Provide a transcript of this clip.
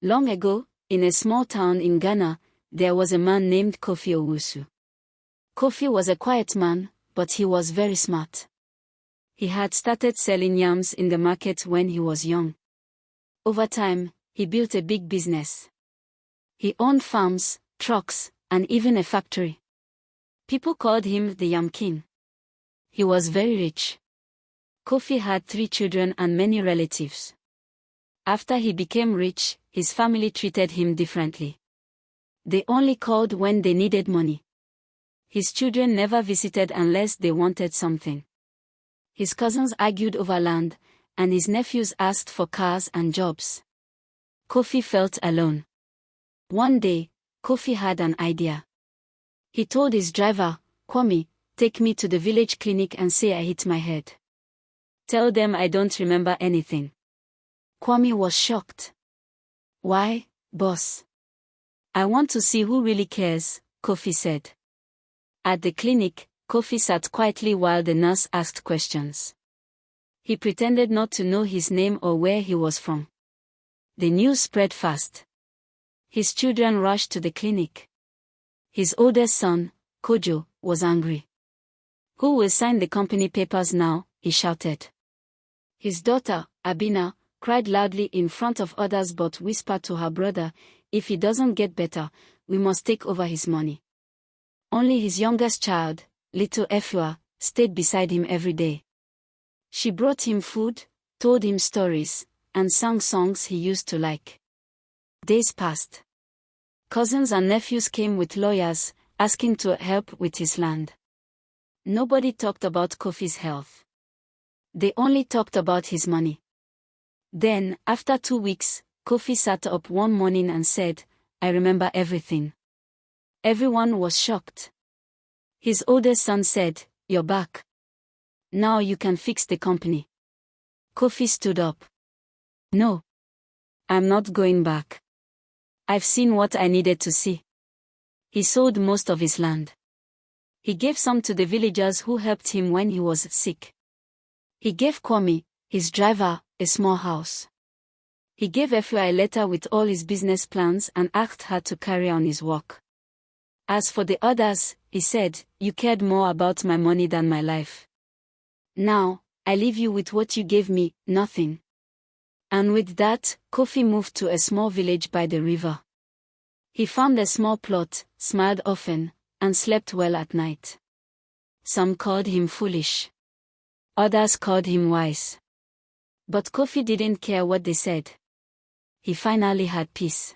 Long ago, in a small town in Ghana, there was a man named Kofi Owusu. Kofi was a quiet man, but he was very smart. He had started selling yams in the market when he was young. Over time, he built a big business. He owned farms, trucks, and even a factory. People called him the Yam King. He was very rich. Kofi had 3 children and many relatives. After he became rich, his family treated him differently. They only called when they needed money. His children never visited unless they wanted something. His cousins argued over land, and his nephews asked for cars and jobs. Kofi felt alone. One day, Kofi had an idea. He told his driver, "Kwame, take me to the village clinic and say I hit my head. Tell them I don't remember anything." Kwame was shocked. "Why, boss?" "I want to see who really cares," Kofi said. At the clinic, Kofi sat quietly while the nurse asked questions. He pretended not to know his name or where he was from. The news spread fast. His children rushed to the clinic. His oldest son, Kojo, was angry. "Who will sign the company papers now?" he shouted. His daughter, Abina, cried loudly in front of others but whispered to her brother, "If he doesn't get better, we must take over his money." Only his youngest child, little Efua, stayed beside him every day. She brought him food, told him stories, and sang songs he used to like. Days passed. Cousins and nephews came with lawyers, asking to help with his land. Nobody talked about Kofi's health. They only talked about his money. Then, after 2 weeks, Kofi sat up one morning and said, "I remember everything." Everyone was shocked. His oldest son said, "You're back. Now you can fix the company." Kofi stood up. "No. I'm not going back. I've seen what I needed to see." He sold most of his land. He gave some to the villagers who helped him when he was sick. He gave Kwame, his driver, a small house. He gave Efua a letter with all his business plans and asked her to carry on his work. As for the others, he said, "You cared more about my money than my life. Now, I leave you with what you gave me, nothing." And with that, Kofi moved to a small village by the river. He farmed a small plot, smiled often, and slept well at night. Some called him foolish. Others called him wise. But Kofi didn't care what they said. He finally had peace.